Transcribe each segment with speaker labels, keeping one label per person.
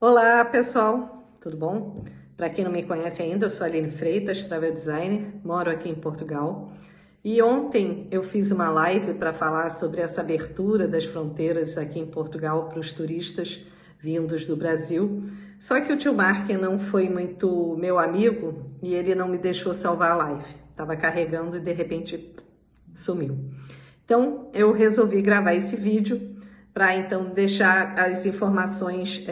Speaker 1: Olá pessoal, tudo bom? Para quem não me conhece ainda, eu sou a Aline Freitas, travel designer, moro aqui em Portugal. E ontem eu fiz uma live para falar sobre essa abertura das fronteiras aqui em Portugal para os turistas vindos do Brasil. Só que o tio Mark não foi muito meu amigo e ele não me deixou salvar a live. Estava carregando e de repente sumiu. Então eu resolvi gravar esse vídeo para então deixar as informações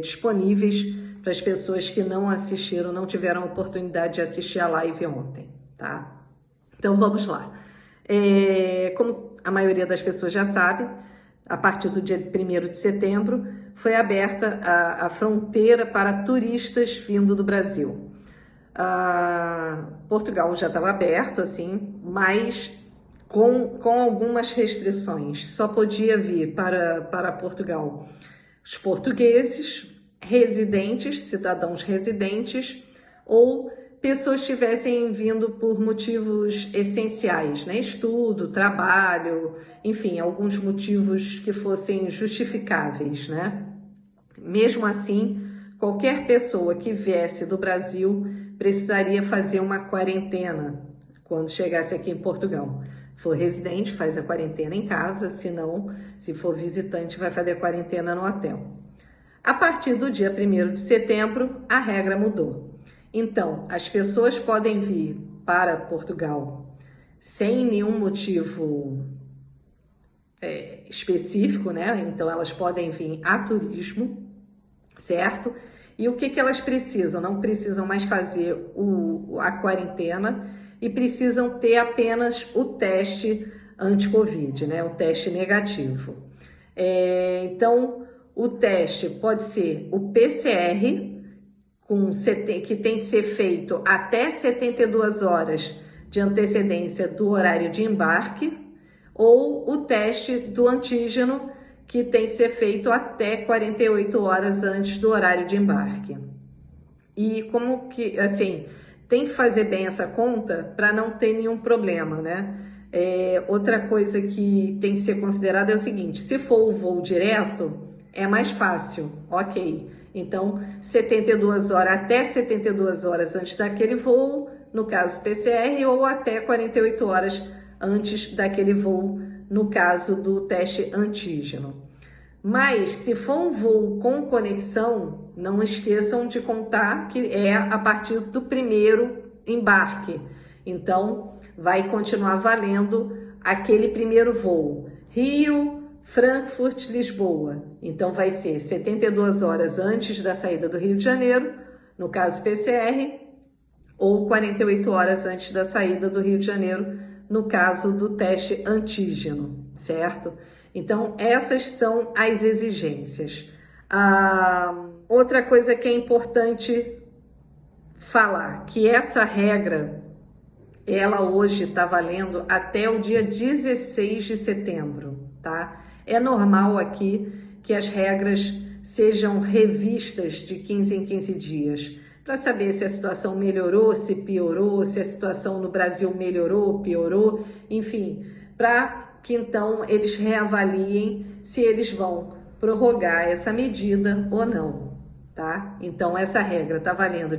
Speaker 1: disponíveis para as pessoas que não assistiram, não tiveram a oportunidade de assistir a live ontem, tá? Então vamos lá. Como a maioria das pessoas já sabe, a partir do dia 1º de setembro foi aberta a fronteira para turistas vindo do Brasil. Portugal já estava aberto, assim, mas com algumas restrições. Só podia vir para Portugal os portugueses, residentes, cidadãos residentes, ou pessoas que estivessem vindo por motivos essenciais, né? Estudo, trabalho, enfim, alguns motivos que fossem justificáveis, né? Mesmo assim, qualquer pessoa que viesse do Brasil precisaria fazer uma quarentena quando chegasse aqui em Portugal. For residente, faz a quarentena em casa, se for visitante, vai fazer a quarentena no hotel. A partir do dia 1º de setembro, a regra mudou. Então, as pessoas podem vir para Portugal sem nenhum motivo específico, né? Então, elas podem vir a turismo, certo? E o que elas precisam? Não precisam mais fazer a quarentena e precisam ter apenas o teste anti-Covid, né? O teste negativo. Então, o teste pode ser o PCR, que tem que ser feito até 72 horas de antecedência do horário de embarque, ou o teste do antígeno, que tem que ser feito até 48 horas antes do horário de embarque. E como que, assim, tem que fazer bem essa conta para não ter nenhum problema, né? Outra coisa que tem que ser considerada é o seguinte: se for o voo direto, é mais fácil, ok. Então, 72 horas, até 72 horas antes daquele voo, no caso PCR, ou até 48 horas antes daquele voo, no caso do teste antígeno. Mas, se for um voo com conexão, não esqueçam de contar que é a partir do primeiro embarque. Então, vai continuar valendo aquele primeiro voo. Rio, Frankfurt, Lisboa. Então, vai ser 72 horas antes da saída do Rio de Janeiro, no caso PCR, ou 48 horas antes da saída do Rio de Janeiro, no caso do teste antígeno, certo? Então, essas são as exigências. Outra coisa que é importante falar, que essa regra, ela hoje está valendo até o dia 16 de setembro, tá? É normal aqui que as regras sejam revistas de 15 em 15 dias, para saber se a situação melhorou, se piorou, se a situação no Brasil melhorou, piorou, enfim, para que então eles reavaliem se eles vão prorrogar essa medida ou não, tá? Então essa regra está valendo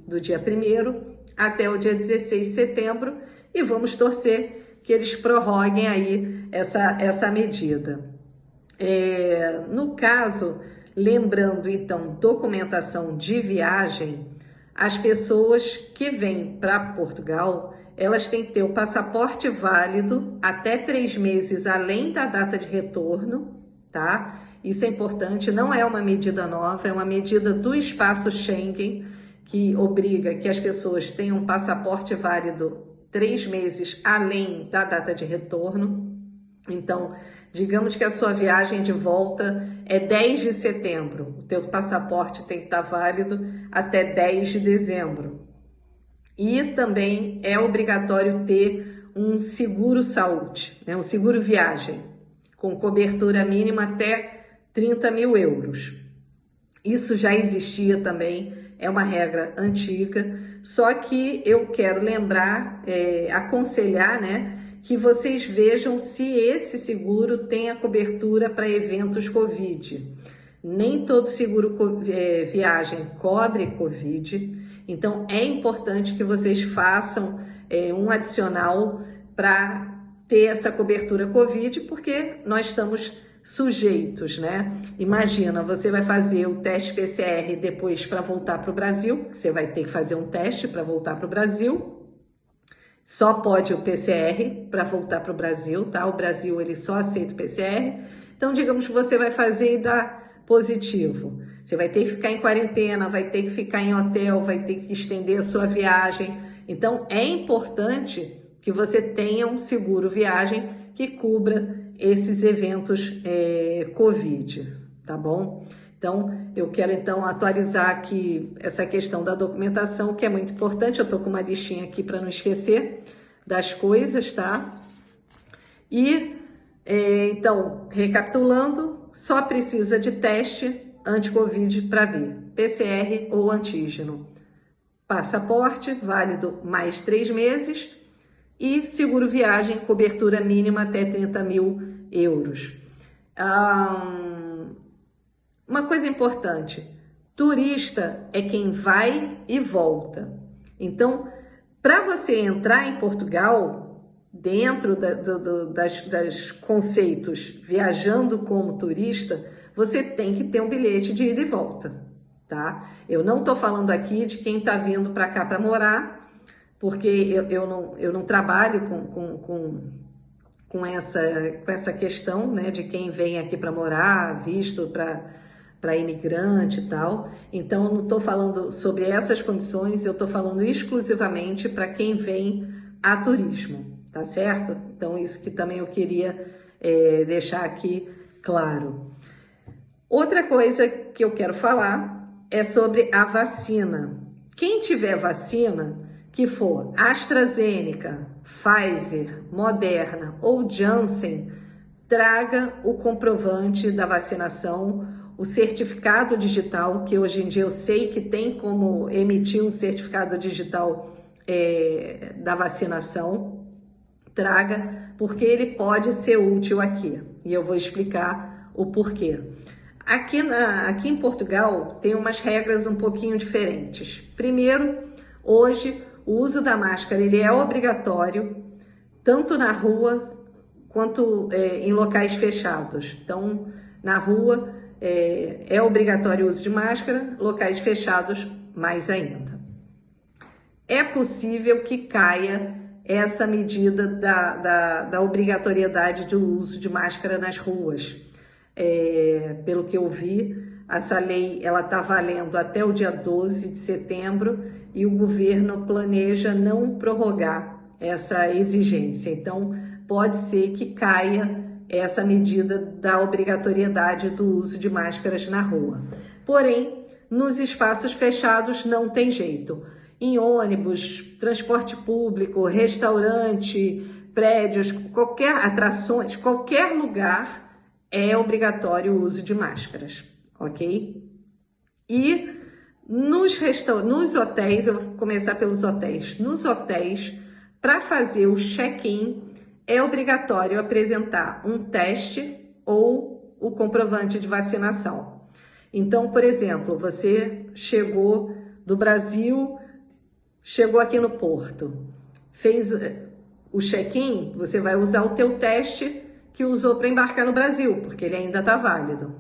Speaker 1: do dia 1º até o dia 16 de setembro e vamos torcer que eles prorroguem aí essa medida. No caso, lembrando então, documentação de viagem, as pessoas que vêm para Portugal, elas têm que ter o passaporte válido até 3 meses além da data de retorno, tá? Isso é importante, não é uma medida nova, é uma medida do espaço Schengen, que obriga que as pessoas tenham um passaporte válido 3 meses além da data de retorno. Então, digamos que a sua viagem de volta é 10 de setembro, o teu passaporte tem que estar válido até 10 de dezembro. E também é obrigatório ter um seguro saúde, né? Um seguro viagem, com cobertura mínima até 30 mil euros. Isso já existia também, é uma regra antiga, só que eu quero lembrar, aconselhar, né, que vocês vejam se esse seguro tem a cobertura para eventos Covid. Nem todo seguro viagem cobre Covid, então é importante que vocês façam um adicional para ter essa cobertura Covid, porque nós estamos sujeitos, né? Imagina, você vai fazer o teste PCR depois para voltar para o Brasil, você vai ter que fazer um teste para voltar para o Brasil, só pode o PCR para voltar para o Brasil, tá? O Brasil, ele só aceita o PCR, então digamos que você vai fazer e dá positivo. Você vai ter que ficar em quarentena, vai ter que ficar em hotel, vai ter que estender a sua viagem. Então, é importante que você tenha um seguro viagem que cubra esses eventos Covid, tá bom? Então, eu quero então atualizar aqui essa questão da documentação, que é muito importante. Eu tô com uma listinha aqui para não esquecer das coisas, tá? E, então, recapitulando, só precisa de teste anti-Covid para vir, PCR ou antígeno. Passaporte, válido mais 3 meses. E seguro viagem, cobertura mínima até 30 mil euros. Uma coisa importante, turista é quem vai e volta. Então, para você entrar em Portugal, dentro das conceitos viajando como turista, você tem que ter um bilhete de ida e volta, tá? Eu não estou falando aqui de quem está vindo para cá para morar, porque eu não trabalho com essa questão, né, de quem vem aqui para morar, visto para imigrante e tal. Então, eu não estou falando sobre essas condições, eu estou falando exclusivamente para quem vem a turismo, tá certo? Então, isso que também eu queria deixar aqui claro. Outra coisa que eu quero falar é sobre a vacina. Quem tiver vacina, que for AstraZeneca, Pfizer, Moderna ou Janssen, traga o comprovante da vacinação, o certificado digital, que hoje em dia eu sei que tem como emitir um certificado digital da vacinação, traga, porque ele pode ser útil aqui. E eu vou explicar o porquê. Aqui em Portugal tem umas regras um pouquinho diferentes. Primeiro, hoje o uso da máscara ele é obrigatório, tanto na rua quanto em locais fechados. Então, na rua é obrigatório o uso de máscara, locais fechados mais ainda. É possível que caia essa medida da obrigatoriedade do uso de máscara nas ruas. Pelo que eu vi, essa lei ela está valendo até o dia 12 de setembro e o governo planeja não prorrogar essa exigência. Então, pode ser que caia essa medida da obrigatoriedade do uso de máscaras na rua. Porém, nos espaços fechados não tem jeito. Em ônibus, transporte público, restaurante, prédios, qualquer atrações, qualquer lugar é obrigatório o uso de máscaras, ok? E nos hotéis, eu vou começar pelos hotéis. Nos hotéis, para fazer o check-in, é obrigatório apresentar um teste ou o comprovante de vacinação. Então, por exemplo, você chegou do Brasil, chegou aqui no Porto, fez o check-in, você vai usar o teu teste que usou para embarcar no Brasil, porque ele ainda está válido.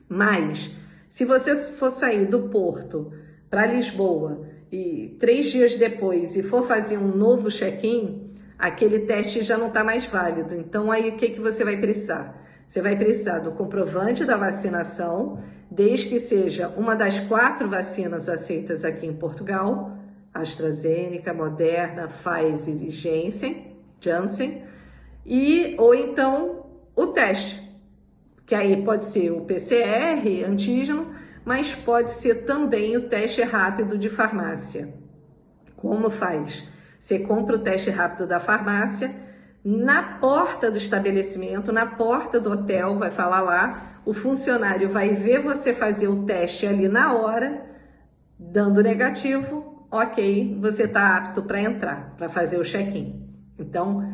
Speaker 1: Mas, se você for sair do Porto para Lisboa e 3 dias depois e for fazer um novo check-in, aquele teste já não está mais válido. Então, aí o que você vai precisar? Você vai precisar do comprovante da vacinação, desde que seja uma das 4 vacinas aceitas aqui em Portugal, AstraZeneca, Moderna, Pfizer e Janssen, ou então o teste, que aí pode ser o PCR, antígeno, mas pode ser também o teste rápido de farmácia. Como faz? Você compra o teste rápido da farmácia, na porta do estabelecimento, na porta do hotel, vai falar lá, o funcionário vai ver você fazer o teste ali na hora, dando negativo, ok, você está apto para entrar, para fazer o check-in. Então,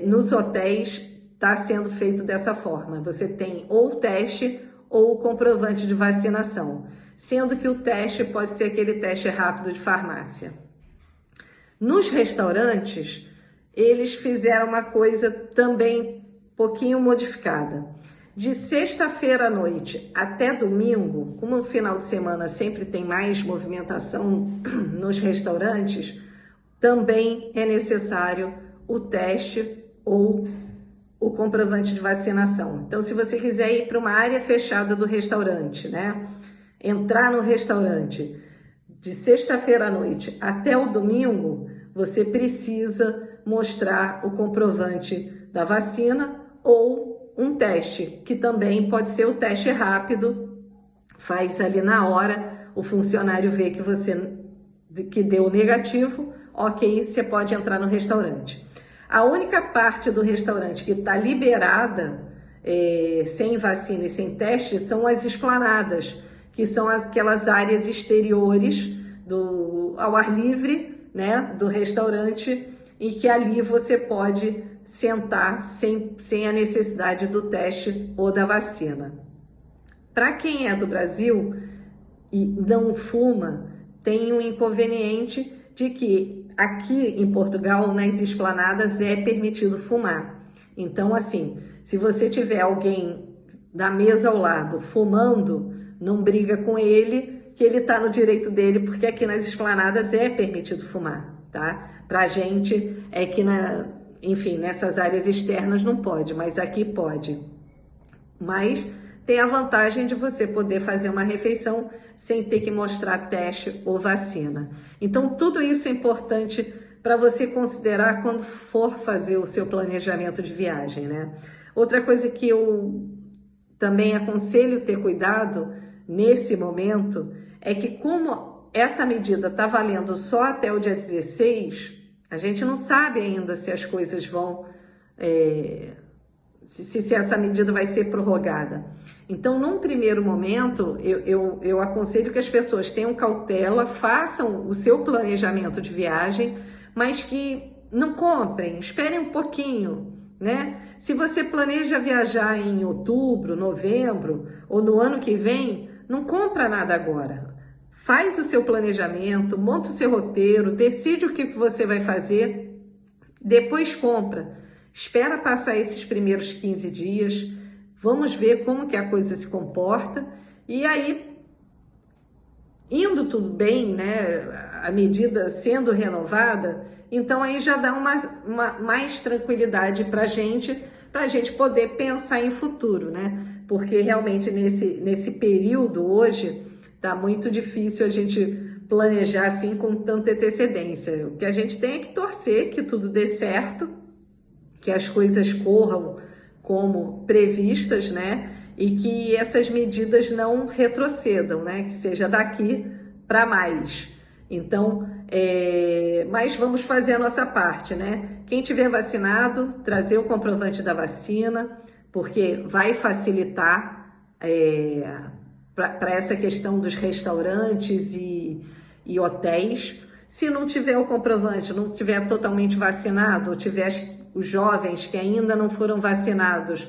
Speaker 1: nos hotéis está sendo feito dessa forma, você tem ou o teste ou o comprovante de vacinação, sendo que o teste pode ser aquele teste rápido de farmácia. Nos restaurantes, eles fizeram uma coisa também um pouquinho modificada. De sexta-feira à noite até domingo, como no final de semana sempre tem mais movimentação nos restaurantes, também é necessário o teste ou o comprovante de vacinação. Então, se você quiser ir para uma área fechada do restaurante, né? Entrar no restaurante de sexta-feira à noite até o domingo, você precisa mostrar o comprovante da vacina ou um teste, que também pode ser o teste rápido, faz ali na hora, o funcionário vê que você que deu negativo, ok, você pode entrar no restaurante. A única parte do restaurante que está liberada sem vacina e sem teste são as esplanadas, que são aquelas áreas exteriores ao ar livre, né, do restaurante, e que ali você pode sentar sem a necessidade do teste ou da vacina. Para quem é do Brasil e não fuma, tem um inconveniente de que aqui em Portugal, nas esplanadas, é permitido fumar. Então, assim, se você tiver alguém da mesa ao lado fumando, não briga com ele, que ele está no direito dele, porque aqui nas esplanadas é permitido fumar, tá? Pra gente é que enfim, nessas áreas externas não pode, mas aqui pode. Mas tem a vantagem de você poder fazer uma refeição sem ter que mostrar teste ou vacina. Então, tudo isso é importante para você considerar quando for fazer o seu planejamento de viagem, né? Outra coisa que eu também aconselho ter cuidado nesse momento é que, como essa medida está valendo só até o dia 16, a gente não sabe ainda se as coisas vão, se essa medida vai ser prorrogada. Então, num primeiro momento, eu aconselho que as pessoas tenham cautela, façam o seu planejamento de viagem, mas que não comprem, esperem um pouquinho, né? Se você planeja viajar em outubro, novembro ou no ano que vem, não compra nada agora. Faz o seu planejamento, monta o seu roteiro, decide o que você vai fazer, depois compra. Espera passar esses primeiros 15 dias, vamos ver como que a coisa se comporta e aí, indo tudo bem, né, a medida sendo renovada, então aí já dá mais tranquilidade para a gente poder pensar em futuro, né? Porque realmente nesse período hoje tá muito difícil a gente planejar assim com tanta antecedência. O que a gente tem é que torcer que tudo dê certo, que as coisas corram como previstas, né? E que essas medidas não retrocedam, né? Que seja daqui para mais. Então, mas vamos fazer a nossa parte, né? Quem tiver vacinado, trazer o comprovante da vacina, porque vai facilitar para essa questão dos restaurantes e hotéis. Se não tiver o comprovante, não tiver totalmente vacinado, ou tiver os jovens que ainda não foram vacinados,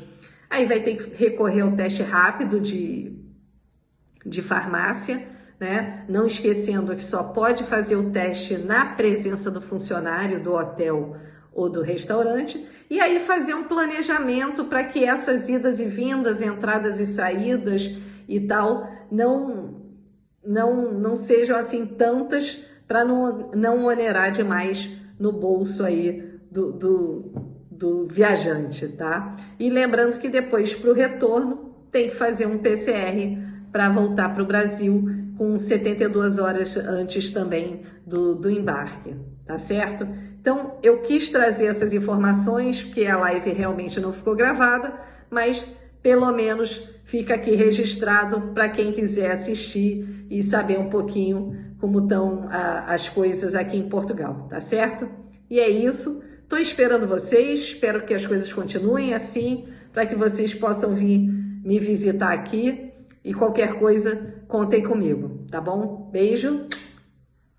Speaker 1: aí vai ter que recorrer ao teste rápido de farmácia, né? Não esquecendo que só pode fazer o teste na presença do funcionário do hotel ou do restaurante, e aí fazer um planejamento para que essas idas e vindas, entradas e saídas e tal, não sejam assim tantas, para não onerar demais no bolso aí do viajante, tá? E lembrando que depois, para o retorno, tem que fazer um PCR para voltar para o Brasil com 72 horas antes também do embarque, tá certo? Então, eu quis trazer essas informações, porque a live realmente não ficou gravada, mas pelo menos fica aqui registrado para quem quiser assistir e saber um pouquinho como estão as coisas aqui em Portugal, tá certo? E é isso, estou esperando vocês, espero que as coisas continuem assim, para que vocês possam vir me visitar aqui e qualquer coisa, contem comigo, tá bom? Beijo,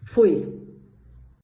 Speaker 1: fui!